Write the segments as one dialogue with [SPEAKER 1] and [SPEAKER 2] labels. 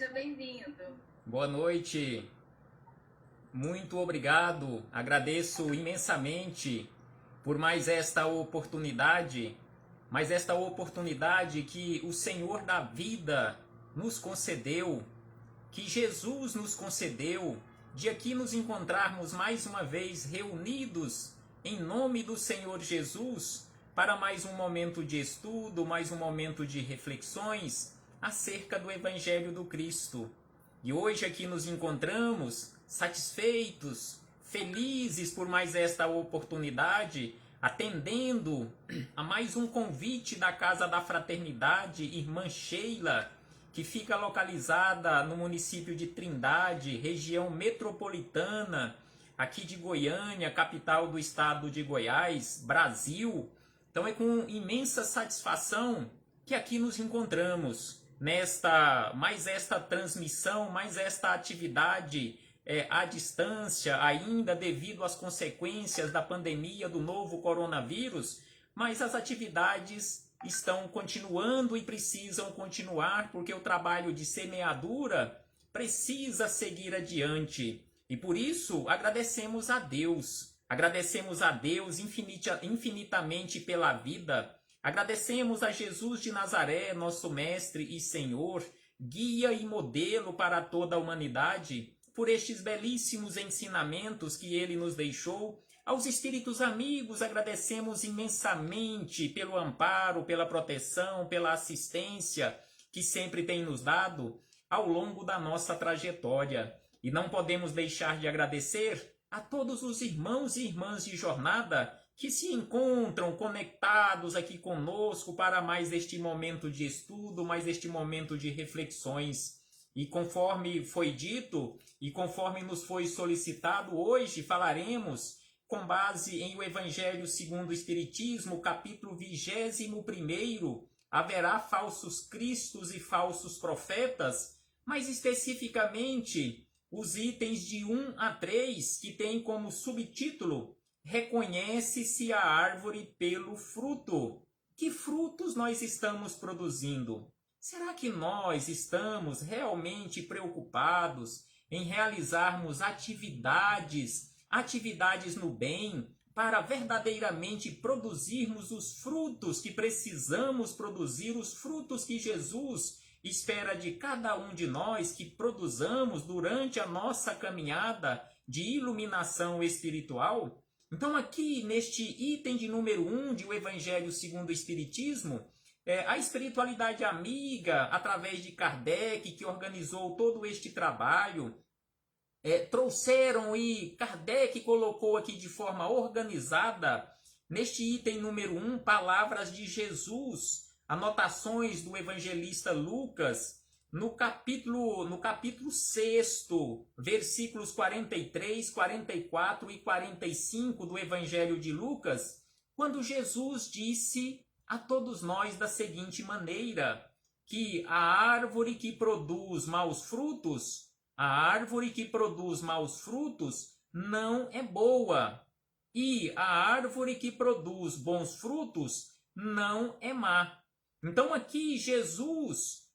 [SPEAKER 1] seja bem-vindo.
[SPEAKER 2] Boa noite, muito obrigado, agradeço imensamente por mais esta oportunidade que o Senhor da vida nos concedeu, que Jesus nos concedeu, de aqui nos encontrarmos mais uma vez reunidos em nome do Senhor Jesus para mais um momento de estudo, mais um momento de reflexões acerca do Evangelho do Cristo. E hoje aqui nos encontramos satisfeitos, felizes por mais esta oportunidade, atendendo a mais um convite da Casa da Fraternidade Irmã Sheila, que fica localizada no município de Trindade, região metropolitana, aqui de Goiânia, capital do estado de Goiás, Brasil. Então é com imensa satisfação que aqui nos encontramos mais esta transmissão, mais esta atividade à distância, ainda devido às consequências da pandemia do novo coronavírus, mas as atividades estão continuando e precisam continuar, porque o trabalho de semeadura precisa seguir adiante. E por isso agradecemos a Deus infinitamente pela vida. Agradecemos a Jesus de Nazaré, nosso Mestre e Senhor, guia e modelo para toda a humanidade, por estes belíssimos ensinamentos que Ele nos deixou. Aos espíritos amigos, agradecemos imensamente pelo amparo, pela proteção, pela assistência que sempre tem nos dado ao longo da nossa trajetória. E não podemos deixar de agradecer a todos os irmãos e irmãs de jornada que se encontram conectados aqui conosco para mais este momento de estudo, mais este momento de reflexões. E conforme foi dito e conforme nos foi solicitado, hoje falaremos com base em o Evangelho segundo o Espiritismo, capítulo 21º, haverá falsos cristos e falsos profetas, mais especificamente os itens de 1 a 3, que tem como subtítulo Reconhece-se a árvore pelo fruto. Que frutos nós estamos produzindo? Será que nós estamos realmente preocupados em realizarmos atividades no bem, para verdadeiramente produzirmos os frutos que precisamos produzir, os frutos que Jesus espera de cada um de nós que produzamos durante a nossa caminhada de iluminação espiritual? Então aqui neste item de número 1 de O Evangelho segundo o Espiritismo, a espiritualidade amiga, através de Kardec, que organizou todo este trabalho, trouxeram e Kardec colocou aqui de forma organizada, neste item número 1, palavras de Jesus, anotações do evangelista Lucas, no capítulo 6, versículos 43, 44 e 45 do Evangelho de Lucas, quando Jesus disse a todos nós da seguinte maneira, que a árvore que produz maus frutos não é boa, e a árvore que produz bons frutos não é má. Então aqui Jesus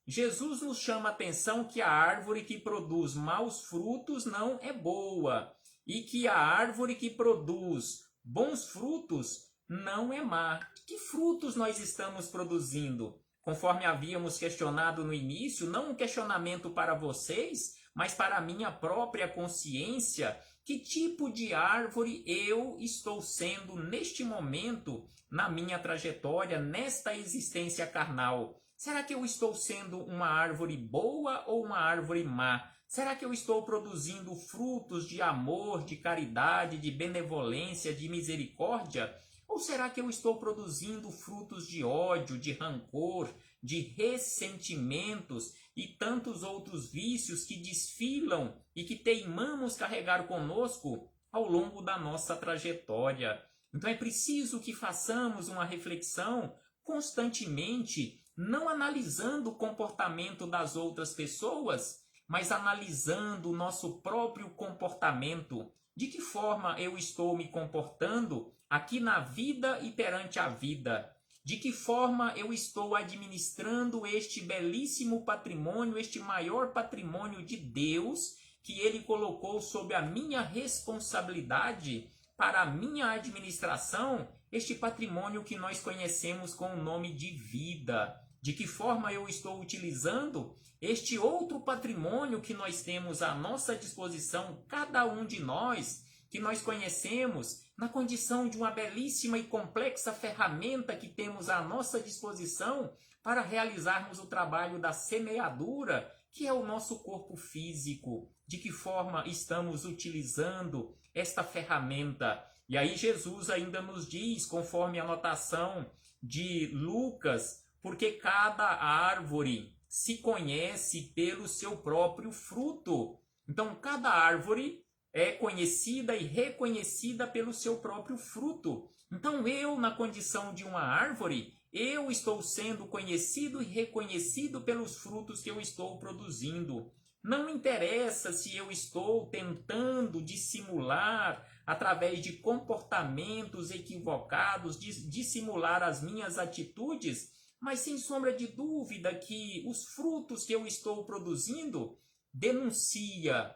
[SPEAKER 2] nos chama a atenção que a árvore que produz maus frutos não é boa, e que a árvore que produz bons frutos não é má. Que frutos nós estamos produzindo? Conforme havíamos questionado no início, não um questionamento para vocês, mas para a minha própria consciência, que tipo de árvore eu estou sendo neste momento, na minha trajetória, nesta existência carnal? Será que eu estou sendo uma árvore boa ou uma árvore má? Será que eu estou produzindo frutos de amor, de caridade, de benevolência, de misericórdia? Ou será que eu estou produzindo frutos de ódio, de rancor, de ressentimentos e tantos outros vícios que desfilam e que teimamos carregar conosco ao longo da nossa trajetória? Então é preciso que façamos uma reflexão constantemente, não analisando o comportamento das outras pessoas, mas analisando o nosso próprio comportamento. De que forma eu estou me comportando aqui na vida e perante a vida? De que forma eu estou administrando este belíssimo patrimônio, este maior patrimônio de Deus, que Ele colocou sob a minha responsabilidade para a minha administração, este patrimônio que nós conhecemos com o nome de vida. De que forma eu estou utilizando este outro patrimônio que nós temos à nossa disposição, cada um de nós, que nós conhecemos, na condição de uma belíssima e complexa ferramenta que temos à nossa disposição para realizarmos o trabalho da semeadura, que é o nosso corpo físico. De que forma estamos utilizando esta ferramenta? E aí Jesus ainda nos diz, conforme a anotação de Lucas, porque cada árvore se conhece pelo seu próprio fruto. Então, cada árvore é conhecida e reconhecida pelo seu próprio fruto. Então, eu, na condição de uma árvore, eu estou sendo conhecido e reconhecido pelos frutos que eu estou produzindo. Não interessa se eu estou tentando dissimular, através de comportamentos equivocados, dissimular as minhas atitudes, mas sem sombra de dúvida que os frutos que eu estou produzindo denunciam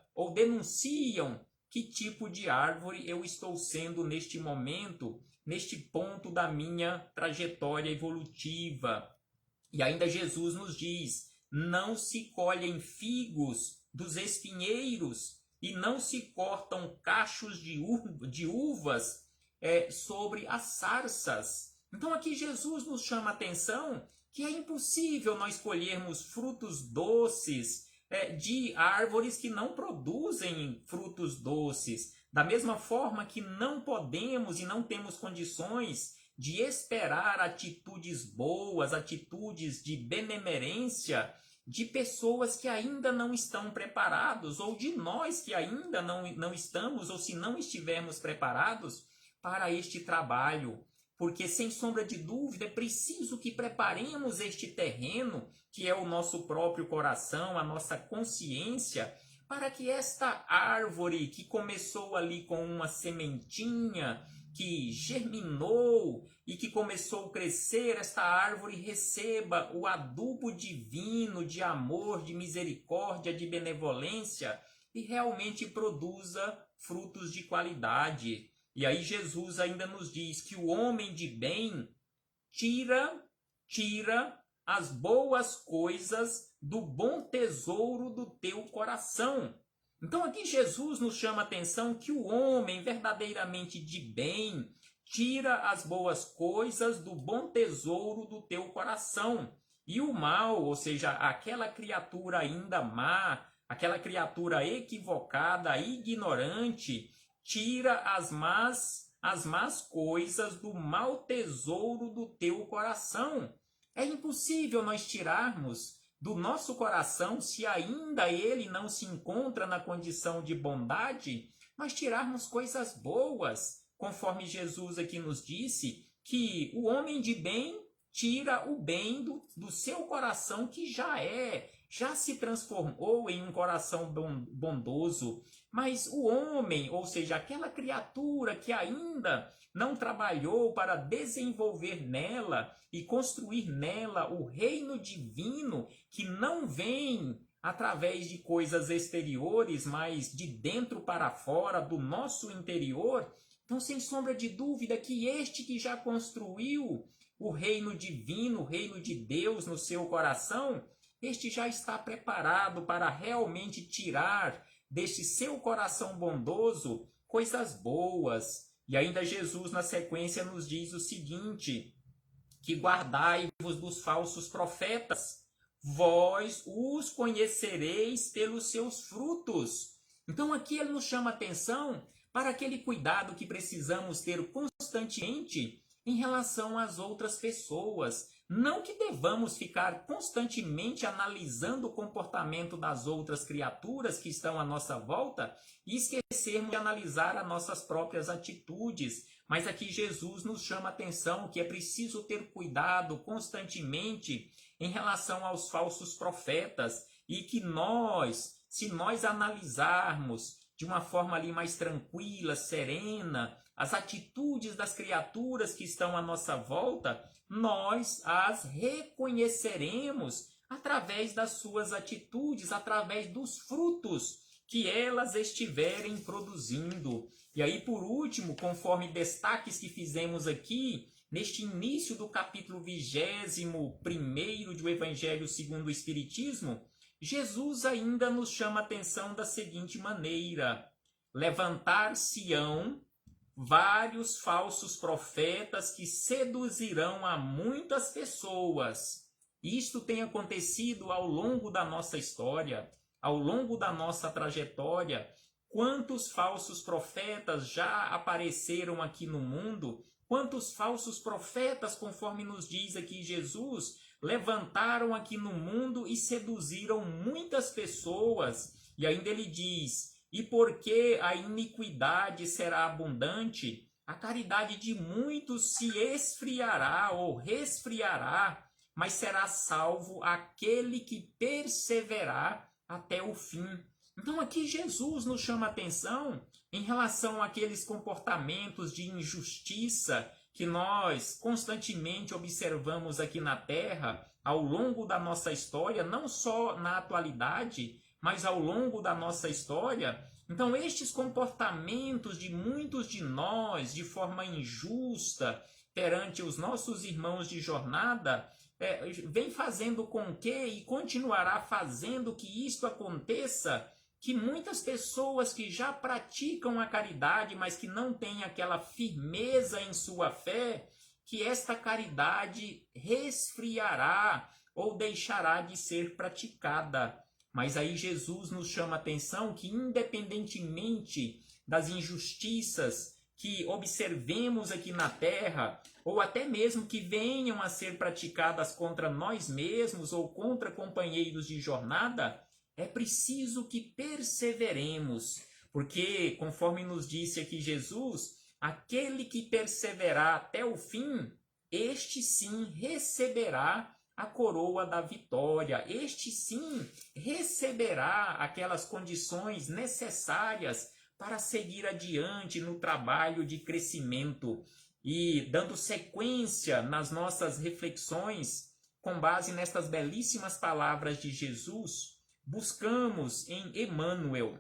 [SPEAKER 2] que tipo de árvore eu estou sendo neste momento, neste ponto da minha trajetória evolutiva. E ainda Jesus nos diz: não se colhem figos dos espinheiros e não se cortam cachos de uvas sobre as sarças. Então aqui Jesus nos chama a atenção que é impossível nós colhermos frutos doces de árvores que não produzem frutos doces. Da mesma forma que não podemos e não temos condições de esperar atitudes boas, atitudes de benemerência de pessoas que ainda não estão preparados, ou de nós que ainda não estamos, ou se não estivermos preparados para este trabalho. Porque, sem sombra de dúvida, é preciso que preparemos este terreno, que é o nosso próprio coração, a nossa consciência, para que esta árvore que começou ali com uma sementinha, que germinou e que começou a crescer, esta árvore receba o adubo divino de amor, de misericórdia, de benevolência e realmente produza frutos de qualidade. E aí Jesus ainda nos diz que o homem de bem tira as boas coisas do bom tesouro do teu coração. Então aqui Jesus nos chama a atenção que o homem verdadeiramente de bem tira as boas coisas do bom tesouro do teu coração. E o mal, ou seja, aquela criatura ainda má, aquela criatura equivocada, ignorante, tira as más coisas do mau tesouro do teu coração. É impossível nós tirarmos do nosso coração, se ainda ele não se encontra na condição de bondade, nós tirarmos coisas boas, conforme Jesus aqui nos disse, que o homem de bem tira o bem do seu coração, que já se transformou em um coração bondoso. Mas o homem, ou seja, aquela criatura que ainda não trabalhou para desenvolver nela e construir nela o reino divino, que não vem através de coisas exteriores, mas de dentro para fora, do nosso interior. Então, sem sombra de dúvida que este que já construiu o reino divino, o reino de Deus no seu coração, este já está preparado para realmente tirar deste seu coração bondoso coisas boas. E ainda Jesus, na sequência, nos diz o seguinte, que guardai-vos dos falsos profetas, vós os conhecereis pelos seus frutos. Então aqui ele nos chama a atenção para aquele cuidado que precisamos ter constantemente em relação às outras pessoas. Não que devamos ficar constantemente analisando o comportamento das outras criaturas que estão à nossa volta e esquecermos de analisar as nossas próprias atitudes. Mas aqui Jesus nos chama a atenção que é preciso ter cuidado constantemente em relação aos falsos profetas e que se nós analisarmos de uma forma ali mais tranquila, serena, as atitudes das criaturas que estão à nossa volta, nós as reconheceremos através das suas atitudes, através dos frutos que elas estiverem produzindo. E aí, por último, conforme destaques que fizemos aqui, neste início do capítulo 21º do Evangelho segundo o Espiritismo, Jesus ainda nos chama a atenção da seguinte maneira: levantar-se-ão vários falsos profetas que seduzirão a muitas pessoas. Isto tem acontecido ao longo da nossa história, ao longo da nossa trajetória. Quantos falsos profetas já apareceram aqui no mundo? Quantos falsos profetas, conforme nos diz aqui Jesus, levantaram aqui no mundo e seduziram muitas pessoas? E ainda ele diz: e porque a iniquidade será abundante, a caridade de muitos se esfriará ou resfriará, mas será salvo aquele que perseverar até o fim. Então aqui Jesus nos chama a atenção em relação àqueles comportamentos de injustiça que nós constantemente observamos aqui na Terra ao longo da nossa história, não só na atualidade, mas ao longo da nossa história. Então estes comportamentos de muitos de nós, de forma injusta, perante os nossos irmãos de jornada, vem fazendo com que, e continuará fazendo que isto aconteça, que muitas pessoas que já praticam a caridade, mas que não têm aquela firmeza em sua fé, que esta caridade resfriará ou deixará de ser praticada. Mas aí Jesus nos chama a atenção que, independentemente das injustiças que observemos aqui na Terra, ou até mesmo que venham a ser praticadas contra nós mesmos ou contra companheiros de jornada, é preciso que perseveremos, porque, conforme nos disse aqui Jesus, aquele que perseverar até o fim, este sim receberá a coroa da vitória, este sim receberá aquelas condições necessárias para seguir adiante no trabalho de crescimento. E dando sequência nas nossas reflexões, com base nestas belíssimas palavras de Jesus, buscamos em Emmanuel,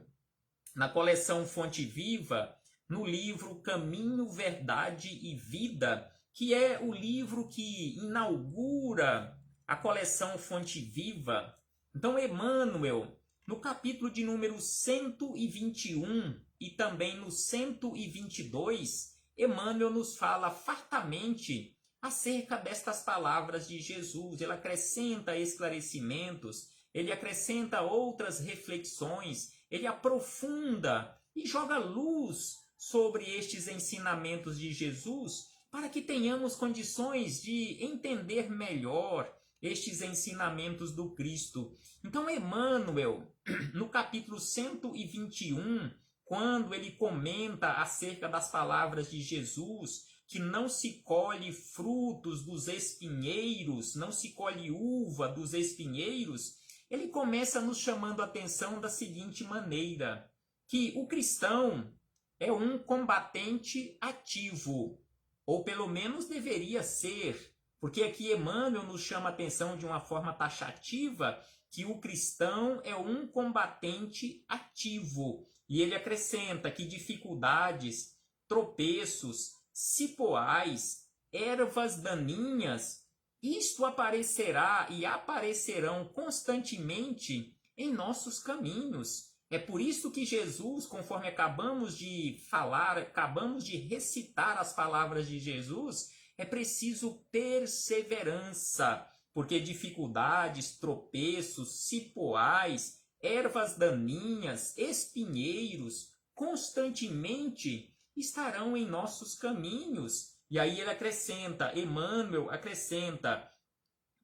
[SPEAKER 2] na coleção Fonte Viva, no livro Caminho, Verdade e Vida, que é o livro que inaugura a coleção Fonte Viva. Então, Emmanuel, no capítulo de número 121 e também no 122, Emmanuel nos fala fartamente acerca destas palavras de Jesus. Ele acrescenta esclarecimentos, ele acrescenta outras reflexões, ele aprofunda e joga luz sobre estes ensinamentos de Jesus para que tenhamos condições de entender melhor estes ensinamentos do Cristo. Então, Emmanuel, no capítulo 121, quando ele comenta acerca das palavras de Jesus, que não se colhe frutos dos espinheiros, não se colhe uva dos espinheiros, ele começa nos chamando a atenção da seguinte maneira, que o cristão é um combatente ativo, ou pelo menos deveria ser, porque aqui Emmanuel nos chama a atenção de uma forma taxativa que o cristão é um combatente ativo. E ele acrescenta que dificuldades, tropeços, cipoais, ervas daninhas, isto aparecerá e aparecerão constantemente em nossos caminhos. É por isso que Jesus, conforme acabamos de falar, acabamos de recitar as palavras de Jesus, é preciso perseverança, porque dificuldades, tropeços, cipoais, ervas daninhas, espinheiros, constantemente estarão em nossos caminhos. E aí ele acrescenta, Emmanuel acrescenta,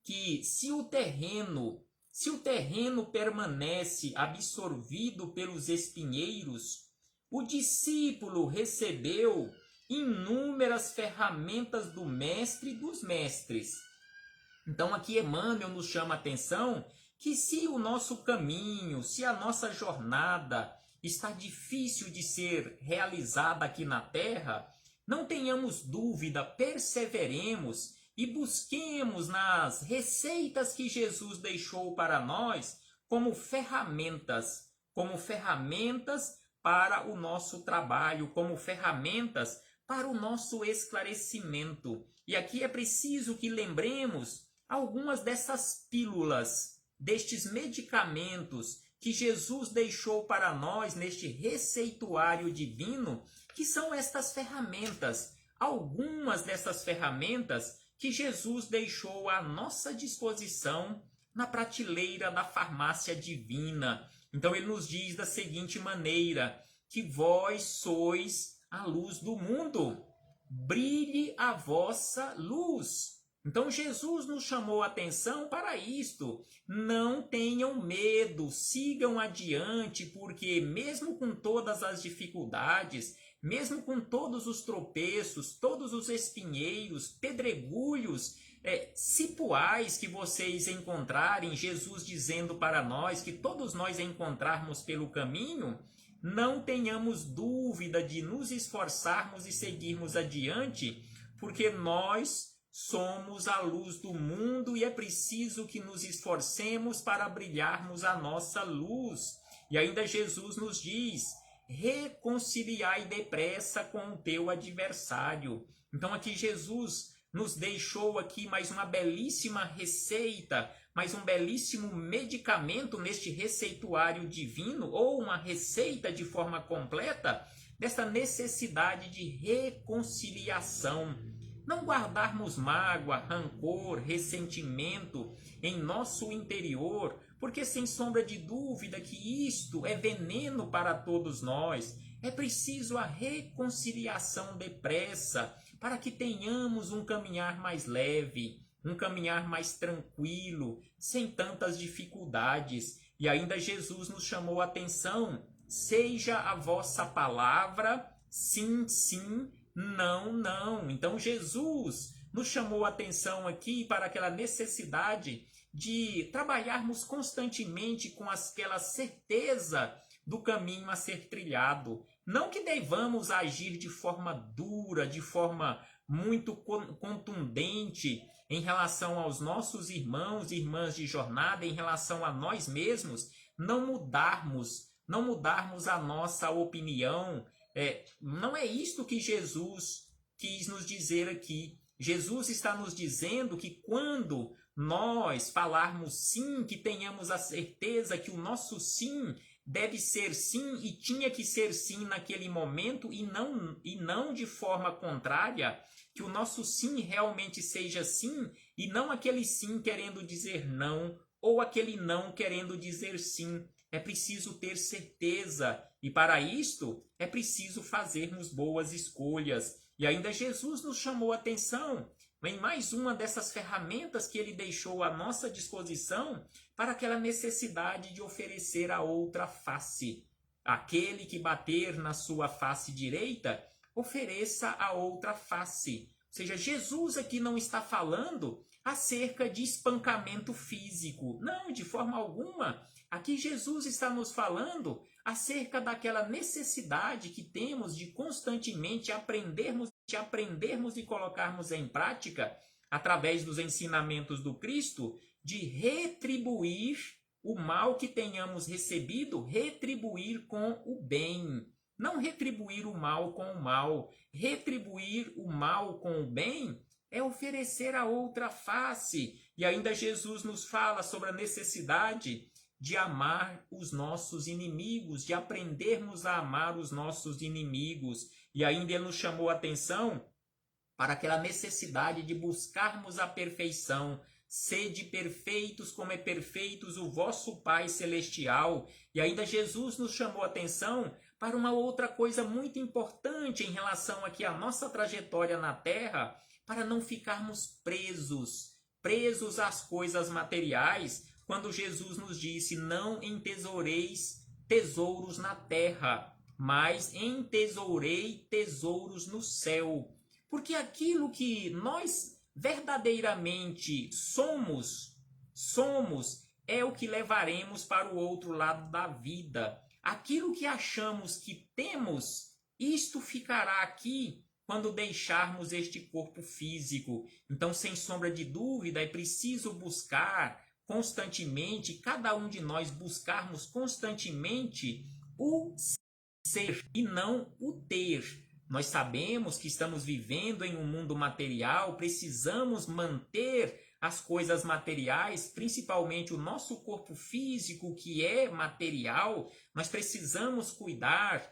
[SPEAKER 2] que se o terreno permanece absorvido pelos espinheiros, o discípulo recebeu inúmeras ferramentas do mestre e dos mestres. Então aqui Emmanuel nos chama a atenção que se o nosso caminho, se a nossa jornada está difícil de ser realizada aqui na Terra, Não tenhamos dúvida, perseveremos e busquemos nas receitas que Jesus deixou para nós como ferramentas para o nosso trabalho, como ferramentas para o nosso esclarecimento. E aqui é preciso que lembremos algumas dessas pílulas, destes medicamentos que Jesus deixou para nós neste receituário divino, que são estas ferramentas. Algumas dessas ferramentas que Jesus deixou à nossa disposição na prateleira da farmácia divina. Então ele nos diz da seguinte maneira, que vós sois a luz do mundo. Brilhe a vossa luz. Então Jesus nos chamou a atenção para isto. Não tenham medo, sigam adiante, porque mesmo com todas as dificuldades, mesmo com todos os tropeços, todos os espinheiros, pedregulhos, cipuais que vocês encontrarem, Jesus dizendo para nós que todos nós encontrarmos pelo caminho, não tenhamos dúvida de nos esforçarmos e seguirmos adiante, porque nós somos a luz do mundo e é preciso que nos esforcemos para brilharmos a nossa luz. E ainda Jesus nos diz, reconciliai depressa com o teu adversário. Então aqui Jesus nos deixou aqui mais uma belíssima receita, mais um belíssimo medicamento neste receituário divino, ou uma receita de forma completa, desta necessidade de reconciliação. Não guardarmos mágoa, rancor, ressentimento em nosso interior, porque sem sombra de dúvida que isto é veneno para todos nós. É preciso a reconciliação depressa, para que tenhamos um caminhar mais leve, um caminhar mais tranquilo, sem tantas dificuldades. E ainda Jesus nos chamou a atenção, seja a vossa palavra sim, sim, não, não. Então Jesus nos chamou a atenção aqui para aquela necessidade de trabalharmos constantemente com aquela certeza do caminho a ser trilhado. Não que devamos agir de forma dura, de forma muito contundente em relação aos nossos irmãos e irmãs de jornada, em relação a nós mesmos, não mudarmos a nossa opinião. Não é isto que Jesus quis nos dizer aqui. Jesus está nos dizendo que quando nós falarmos sim, que tenhamos a certeza que o nosso sim deve ser sim e tinha que ser sim naquele momento e não de forma contrária, que o nosso sim realmente seja sim e não aquele sim querendo dizer não ou aquele não querendo dizer sim. É preciso ter certeza e para isto é preciso fazermos boas escolhas. E ainda Jesus nos chamou a atenção em mais uma dessas ferramentas que ele deixou à nossa disposição para aquela necessidade de oferecer a outra face. Aquele que bater na sua face direita, ofereça a outra face. Ou seja, Jesus aqui não está falando acerca de espancamento físico. Não, de forma alguma. Aqui Jesus está nos falando acerca daquela necessidade que temos de constantemente aprendermos e colocarmos em prática, através dos ensinamentos do Cristo, de retribuir o mal que tenhamos recebido, retribuir com o bem. Não retribuir o mal com o mal. Retribuir o mal com o bem é oferecer a outra face. E ainda Jesus nos fala sobre a necessidade de amar os nossos inimigos, de aprendermos a amar os nossos inimigos. E ainda ele nos chamou a atenção para aquela necessidade de buscarmos a perfeição. Sede perfeitos como é perfeitos o vosso Pai Celestial. E ainda Jesus nos chamou a atenção para uma outra coisa muito importante em relação aqui à nossa trajetória na Terra, para não ficarmos presos às coisas materiais, quando Jesus nos disse, não entesoureis tesouros na terra, mas entesourei tesouros no céu. Porque aquilo que nós verdadeiramente somos é o que levaremos para o outro lado da vida. Aquilo que achamos que temos, isto ficará aqui quando deixarmos este corpo físico. Então, sem sombra de dúvida, é preciso buscar constantemente, cada um de nós buscarmos constantemente o ser e não o ter. Nós sabemos que estamos vivendo em um mundo material, precisamos manter as coisas materiais, principalmente o nosso corpo físico, que é material. Nós precisamos cuidar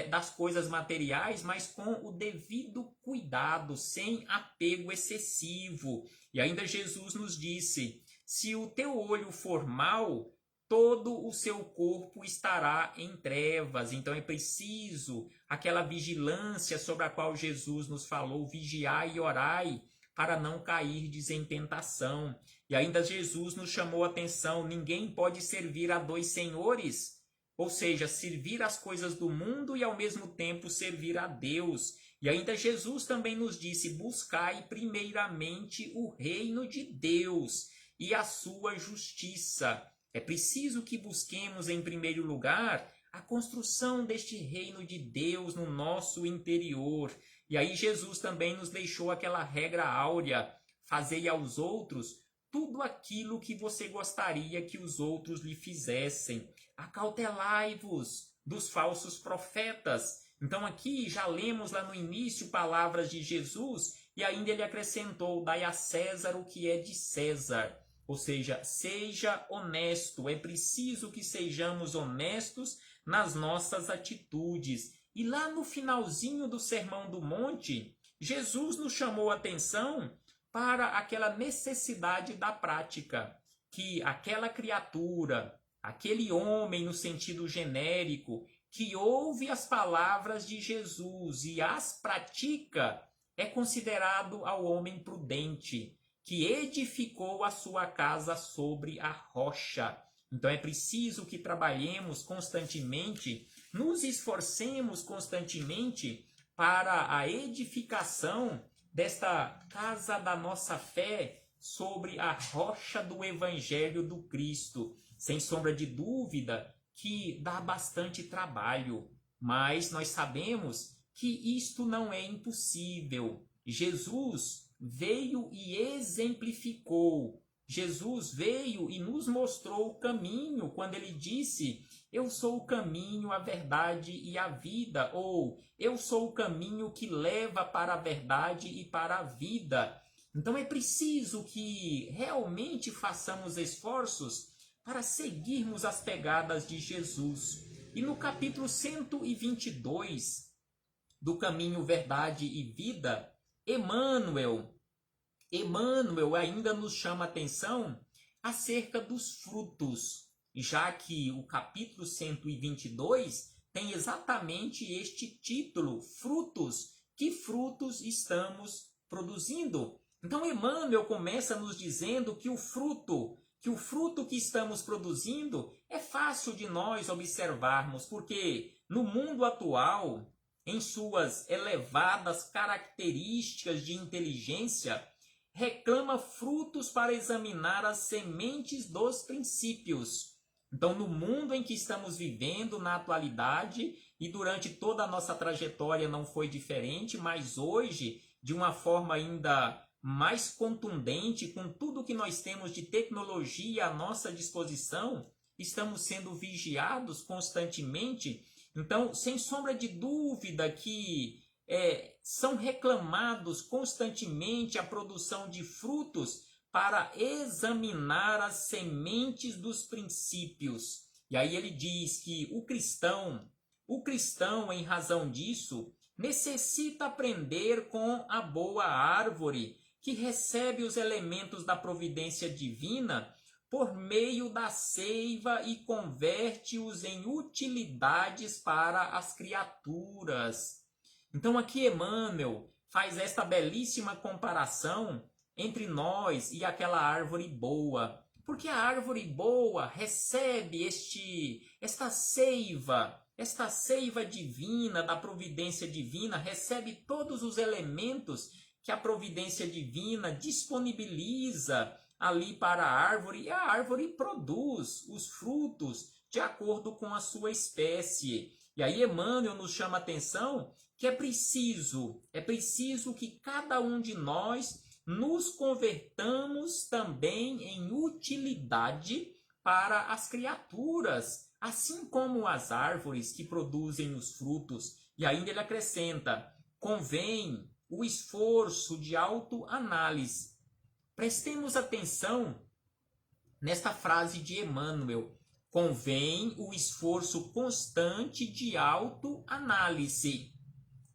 [SPEAKER 2] das coisas materiais, mas com o devido cuidado, sem apego excessivo. E ainda Jesus nos disse: se o teu olho for mau, todo o seu corpo estará em trevas. Então é preciso aquela vigilância sobre a qual Jesus nos falou: vigiai e orai, para não cairdes em tentação. E ainda Jesus nos chamou a atenção: ninguém pode servir a dois senhores, ou seja, servir as coisas do mundo e ao mesmo tempo servir a Deus. E ainda Jesus também nos disse: buscai primeiramente o reino de Deus e a sua justiça. É preciso que busquemos em primeiro lugar a construção deste reino de Deus no nosso interior. E aí Jesus também nos deixou aquela regra áurea: fazei aos outros tudo aquilo que você gostaria que os outros lhe fizessem. Acautelai-vos dos falsos profetas. Então aqui já lemos lá no início palavras de Jesus e ainda ele acrescentou: dai a César o que é de César. Ou seja, seja honesto. É preciso que sejamos honestos nas nossas atitudes. E lá no finalzinho do Sermão do Monte, Jesus nos chamou a atenção para aquela necessidade da prática, que aquela criatura, aquele homem no sentido genérico, que ouve as palavras de Jesus e as pratica, é considerado ao homem prudente, que edificou a sua casa sobre a rocha. Então é preciso que trabalhemos constantemente, nos esforcemos constantemente para a edificação desta casa da nossa fé sobre a rocha do Evangelho do Cristo. Sem sombra de dúvida que dá bastante trabalho, mas nós sabemos que isto não é impossível. Jesus veio e exemplificou. Jesus veio e nos mostrou o caminho quando ele disse: eu sou o caminho, a verdade e a vida, ou eu sou o caminho que leva para a verdade e para a vida. Então é preciso que realmente façamos esforços para seguirmos as pegadas de Jesus. E no capítulo 122 do Caminho, Verdade e Vida, Emmanuel ainda nos chama a atenção acerca dos frutos, já que o capítulo 122 tem exatamente este título: frutos. Que frutos estamos produzindo? Então Emmanuel começa nos dizendo que o fruto que estamos produzindo é fácil de nós observarmos, porque no mundo atual, em suas elevadas características de inteligência, reclama frutos para examinar as sementes dos princípios. Então, no mundo em que estamos vivendo na atualidade, e durante toda a nossa trajetória não foi diferente, mas hoje, de uma forma ainda mais contundente, com tudo que nós temos de tecnologia à nossa disposição, estamos sendo vigiados constantemente. Então, sem sombra de dúvida que são reclamados constantemente a produção de frutos para examinar as sementes dos princípios. E aí ele diz que o cristão, em razão disso, necessita aprender com a boa árvore, que recebe os elementos da providência divina por meio da seiva e converte-os em utilidades para as criaturas. Então aqui Emmanuel faz esta belíssima comparação entre nós e aquela árvore boa. Porque a árvore boa recebe esta seiva divina, da providência divina, recebe todos os elementos que a providência divina disponibiliza ali para a árvore, e a árvore produz os frutos de acordo com a sua espécie. E aí Emmanuel nos chama a atenção que é preciso que cada um de nós nos convertamos também em utilidade para as criaturas, assim como as árvores que produzem os frutos. E ainda ele acrescenta: convém o esforço de autoanálise. Prestemos atenção nesta frase de Emmanuel: convém o esforço constante de autoanálise.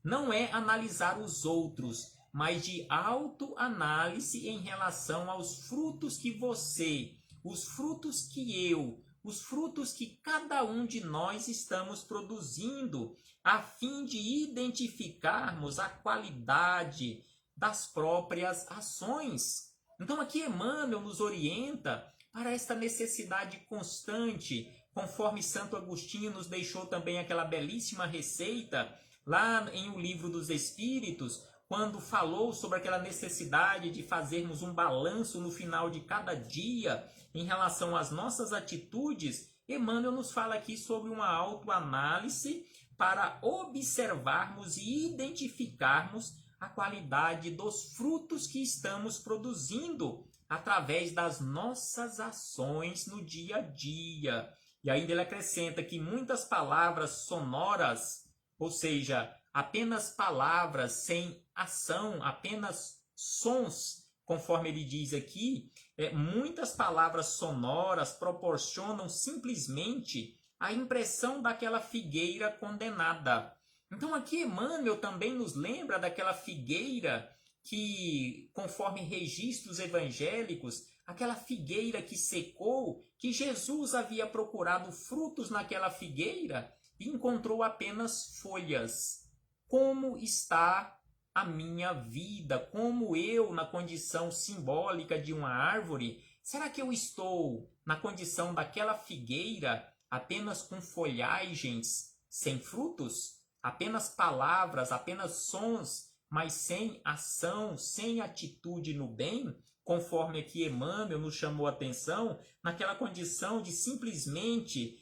[SPEAKER 2] Não é analisar os outros, mas de autoanálise em relação aos frutos que você, os frutos que eu, os frutos que cada um de nós estamos produzindo, a fim de identificarmos a qualidade das próprias ações. Então aqui Emmanuel nos orienta para esta necessidade constante, conforme Santo Agostinho nos deixou também aquela belíssima receita lá em O Livro dos Espíritos, quando falou sobre aquela necessidade de fazermos um balanço no final de cada dia em relação às nossas atitudes. Emmanuel nos fala aqui sobre uma autoanálise para observarmos e identificarmos a qualidade dos frutos que estamos produzindo através das nossas ações no dia a dia. E ainda ele acrescenta que muitas palavras sonoras, ou seja, apenas palavras sem ação, apenas sons, conforme ele diz aqui, muitas palavras sonoras proporcionam simplesmente a impressão daquela figueira condenada. Então aqui Emmanuel também nos lembra daquela figueira que, conforme registros evangélicos, aquela figueira que secou, que Jesus havia procurado frutos naquela figueira e encontrou apenas folhas. Como está a minha vida? Como eu, na condição simbólica de uma árvore, será que eu estou na condição daquela figueira, apenas com folhagens, sem frutos? Apenas palavras, apenas sons, mas sem ação, sem atitude no bem, conforme aqui Emmanuel nos chamou a atenção, naquela condição de simplesmente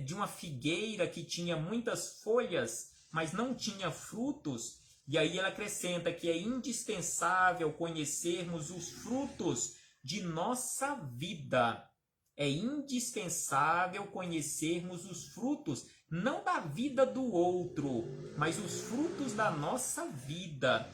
[SPEAKER 2] de uma figueira que tinha muitas folhas, mas não tinha frutos. E aí ele acrescenta que é indispensável conhecermos os frutos de nossa vida. É indispensável conhecermos os frutos, não da vida do outro, mas os frutos da nossa vida,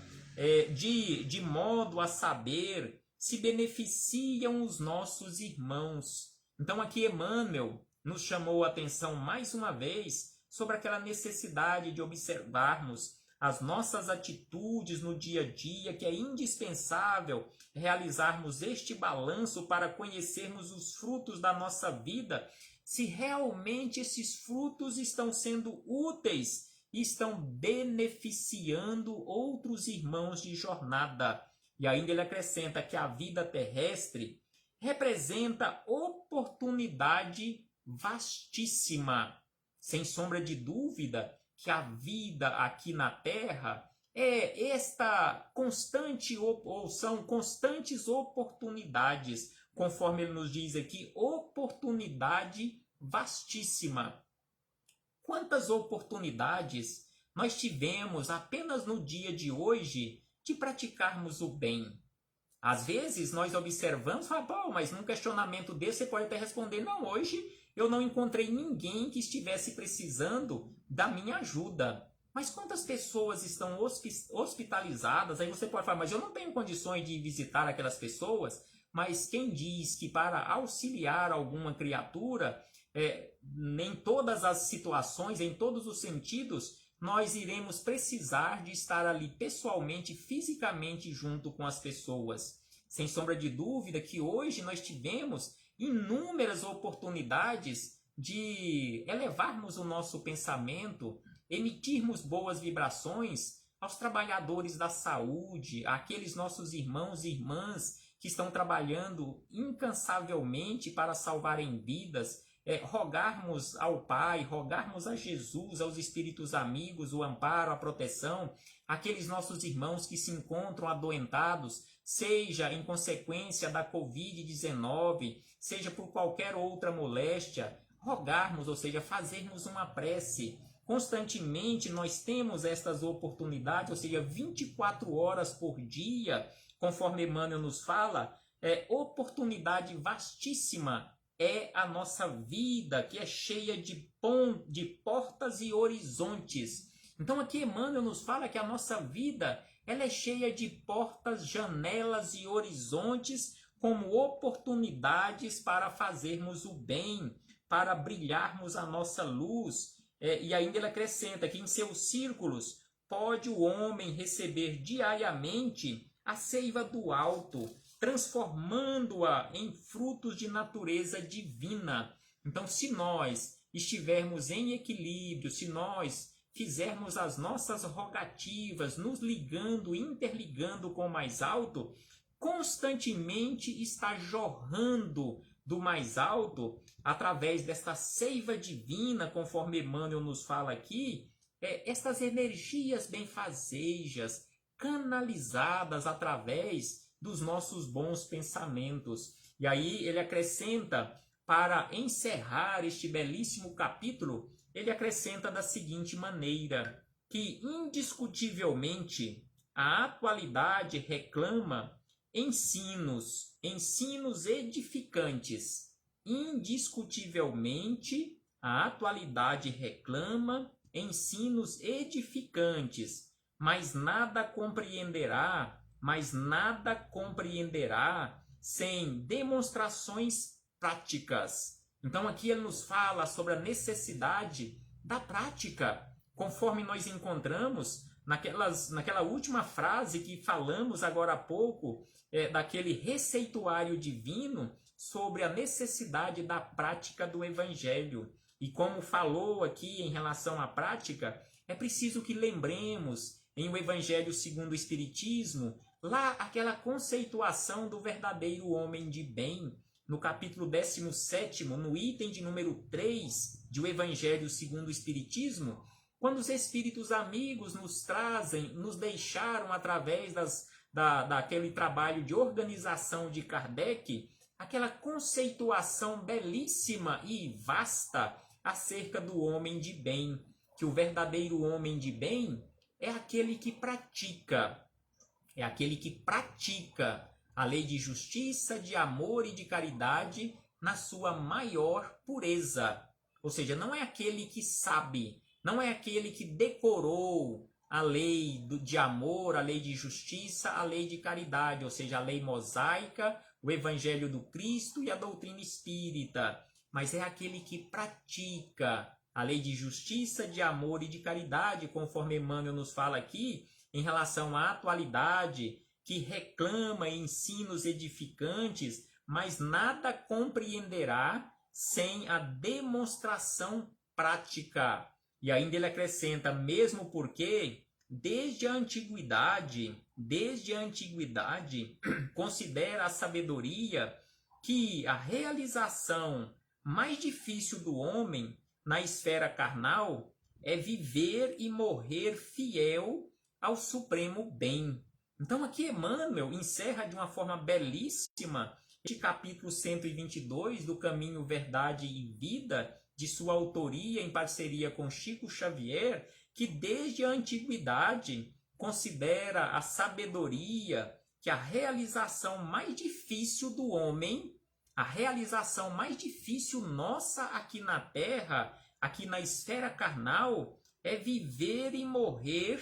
[SPEAKER 2] de modo a saber se beneficiam os nossos irmãos. Então aqui Emmanuel nos chamou a atenção mais uma vez sobre aquela necessidade de observarmos as nossas atitudes no dia a dia, que é indispensável realizarmos este balanço para conhecermos os frutos da nossa vida, se realmente esses frutos estão sendo úteis e estão beneficiando outros irmãos de jornada. E ainda ele acrescenta que a vida terrestre representa oportunidade vastíssima. Sem sombra de dúvida que a vida aqui na Terra é esta constante, ou são constantes oportunidades, conforme ele nos diz aqui, oportunidade vastíssima. Quantas oportunidades nós tivemos apenas no dia de hoje de praticarmos o bem? Às vezes nós observamos, mas num questionamento desse você pode até responder, não, hoje eu não encontrei ninguém que estivesse precisando da minha ajuda. Mas quantas pessoas estão hospitalizadas? Aí você pode falar, mas eu não tenho condições de visitar aquelas pessoas. Mas quem diz que para auxiliar alguma criatura, em todas as situações, em todos os sentidos, nós iremos precisar de estar ali pessoalmente, fisicamente junto com as pessoas. Sem sombra de dúvida que hoje nós tivemos inúmeras oportunidades de elevarmos o nosso pensamento, emitirmos boas vibrações aos trabalhadores da saúde, àqueles nossos irmãos e irmãs que estão trabalhando incansavelmente para salvarem vidas, rogarmos ao Pai, rogarmos a Jesus, aos espíritos amigos, o amparo, a proteção, aqueles nossos irmãos que se encontram adoentados, seja em consequência da Covid-19, seja por qualquer outra moléstia, rogarmos, ou seja, fazermos uma prece, constantemente nós temos estas oportunidades, ou seja, 24 horas por dia, conforme Emmanuel nos fala, oportunidade vastíssima é a nossa vida, que é cheia de portas e horizontes. Então aqui Emmanuel nos fala que a nossa vida ela é cheia de portas, janelas e horizontes como oportunidades para fazermos o bem, para brilharmos a nossa luz. E ainda ele acrescenta que em seus círculos pode o homem receber diariamente a seiva do alto, transformando-a em frutos de natureza divina. Então, se nós estivermos em equilíbrio, se nós fizermos as nossas rogativas, nos ligando, interligando com o mais alto, constantemente está jorrando do mais alto, através desta seiva divina, conforme Emmanuel nos fala aqui, estas energias benfazejas, canalizadas através dos nossos bons pensamentos. E aí ele acrescenta, para encerrar este belíssimo capítulo, ele acrescenta da seguinte maneira, que indiscutivelmente a atualidade reclama ensinos edificantes. Indiscutivelmente, a atualidade reclama ensinos edificantes, mas nada compreenderá sem demonstrações práticas. Então aqui ele nos fala sobre a necessidade da prática, conforme nós encontramos naquela última frase que falamos agora há pouco, daquele receituário divino sobre a necessidade da prática do Evangelho. E como falou aqui em relação à prática, é preciso que lembremos em o Evangelho segundo o Espiritismo, lá aquela conceituação do verdadeiro homem de bem, no capítulo 17, no item de número 3 de O Evangelho segundo o Espiritismo, quando os espíritos amigos nos trazem, nos deixaram através daquele trabalho de organização de Kardec, aquela conceituação belíssima e vasta acerca do homem de bem, que o verdadeiro homem de bem é aquele que pratica a lei de justiça, de amor e de caridade na sua maior pureza. Ou seja, não é aquele que sabe, não é aquele que decorou a lei de amor, a lei de justiça, a lei de caridade, ou seja, a lei mosaica, o Evangelho do Cristo e a doutrina espírita, mas é aquele que pratica a lei de justiça, de amor e de caridade, conforme Emmanuel nos fala aqui, em relação à atualidade, que reclama ensinos edificantes, mas nada compreenderá sem a demonstração prática. E ainda ele acrescenta, mesmo porque, desde a antiguidade, considera a sabedoria que a realização mais difícil do homem na esfera carnal é viver e morrer fiel ao supremo bem. Então aqui Emmanuel encerra de uma forma belíssima este capítulo 122 do Caminho, Verdade e Vida, de sua autoria em parceria com Chico Xavier, que desde a antiguidade considera a sabedoria que a realização mais difícil do homem, a realização mais difícil nossa aqui na Terra, aqui na esfera carnal, é viver e morrer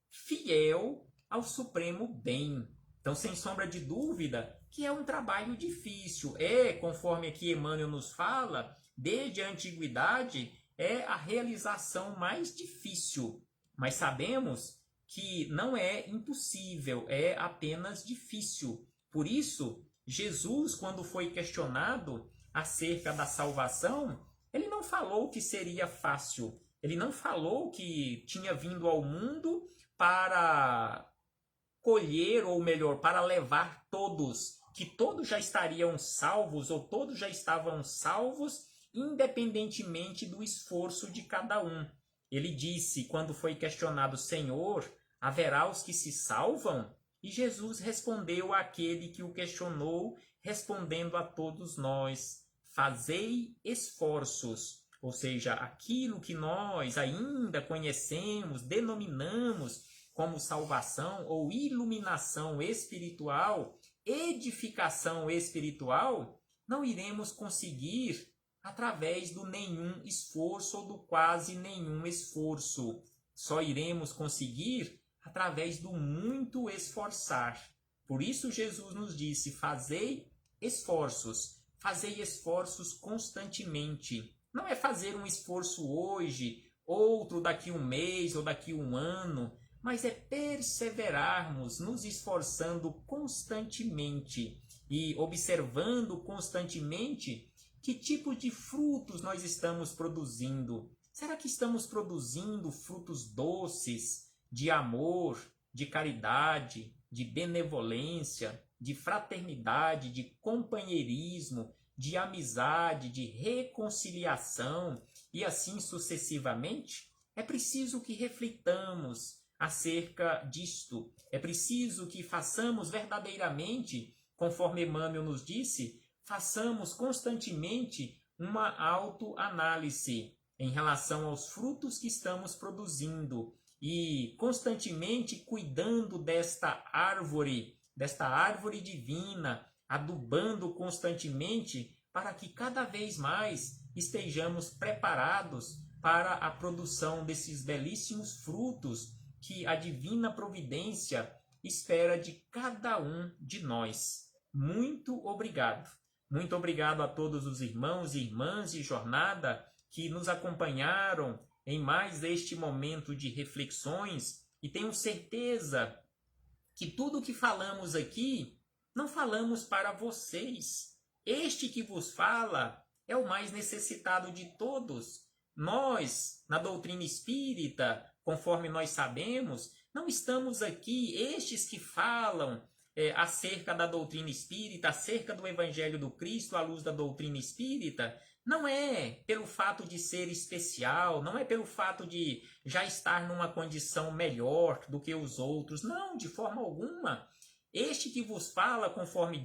[SPEAKER 2] fiel ao supremo bem. Então, sem sombra de dúvida, que é um trabalho difícil. Conforme aqui Emmanuel nos fala, desde a antiguidade, é a realização mais difícil. Mas sabemos que não é impossível, é apenas difícil. Por isso, Jesus, quando foi questionado acerca da salvação, ele não falou que seria fácil. Ele não falou que tinha vindo ao mundo para colher, ou melhor, para levar todos, que todos já estariam salvos ou todos já estavam salvos, independentemente do esforço de cada um. Ele disse, quando foi questionado, Senhor, haverá os que se salvam? E Jesus respondeu àquele que o questionou, respondendo a todos nós, fazei esforços, ou seja, aquilo que nós ainda conhecemos, denominamos como salvação ou iluminação espiritual, edificação espiritual, não iremos conseguir através do nenhum esforço ou do quase nenhum esforço. Só iremos conseguir através do muito esforçar. Por isso Jesus nos disse: fazei esforços constantemente. Não é fazer um esforço hoje, outro daqui um mês ou daqui um ano, mas é perseverarmos, nos esforçando constantemente e observando constantemente que tipo de frutos nós estamos produzindo. Será que estamos produzindo frutos doces, de amor, de caridade, de benevolência, de fraternidade, de companheirismo, de amizade, de reconciliação e assim sucessivamente? É preciso que reflitamos acerca disto. É preciso que façamos verdadeiramente, conforme Emmanuel nos disse, façamos constantemente uma autoanálise em relação aos frutos que estamos produzindo e constantemente cuidando desta árvore divina, adubando constantemente para que cada vez mais estejamos preparados para a produção desses belíssimos frutos que a divina providência espera de cada um de nós. Muito obrigado. Muito obrigado a todos os irmãos e irmãs de jornada que nos acompanharam em mais este momento de reflexões e tenho certeza que tudo que falamos aqui não falamos para vocês. Este que vos fala é o mais necessitado de todos. Nós, na doutrina espírita, conforme nós sabemos, não estamos aqui, estes que falam acerca da doutrina espírita, acerca do Evangelho do Cristo à luz da doutrina espírita, não é pelo fato de ser especial, não é pelo fato de já estar numa condição melhor do que os outros, não, de forma alguma. Este que vos fala, conforme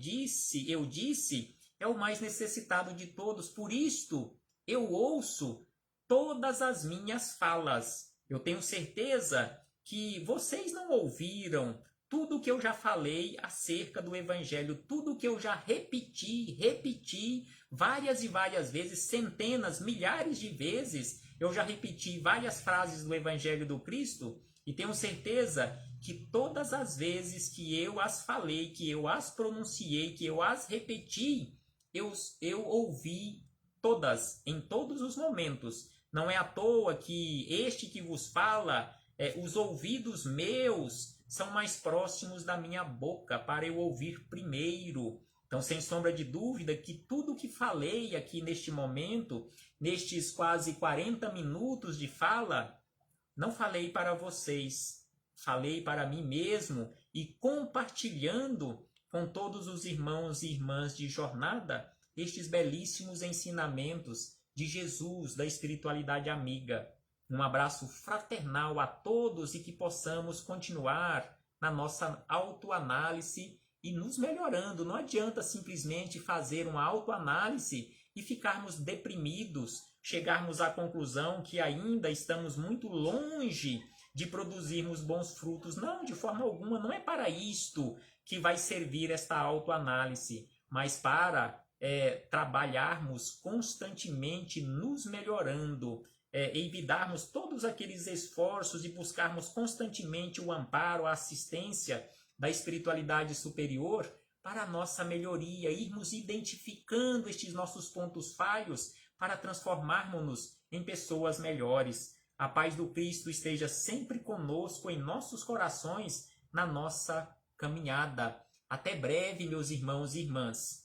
[SPEAKER 2] eu disse, é o mais necessitado de todos. Por isto, eu ouço todas as minhas falas. Eu tenho certeza que vocês não ouviram tudo que eu já falei acerca do Evangelho, tudo que eu já repeti várias e várias vezes, centenas, milhares de vezes, eu já repeti várias frases do Evangelho do Cristo e tenho certeza que todas as vezes que eu as falei, que eu as pronunciei, que eu as repeti, eu ouvi todas, em todos os momentos. Não é à toa que este que vos fala, os ouvidos meus são mais próximos da minha boca para eu ouvir primeiro. Então, sem sombra de dúvida, que tudo que falei aqui neste momento, nestes quase 40 minutos de fala, não falei para vocês, falei para mim mesmo e compartilhando com todos os irmãos e irmãs de jornada estes belíssimos ensinamentos de Jesus, da espiritualidade amiga. Um abraço fraternal a todos e que possamos continuar na nossa autoanálise e nos melhorando. Não adianta simplesmente fazer uma autoanálise e ficarmos deprimidos, chegarmos à conclusão que ainda estamos muito longe de produzirmos bons frutos. Não, de forma alguma, não é para isto que vai servir esta autoanálise, mas para trabalharmos constantemente nos melhorando, evitarmos todos aqueles esforços e buscarmos constantemente o amparo, a assistência da espiritualidade superior para a nossa melhoria, irmos identificando estes nossos pontos falhos para transformarmos-nos em pessoas melhores. A paz do Cristo esteja sempre conosco em nossos corações, na nossa caminhada. Até breve, meus irmãos e irmãs.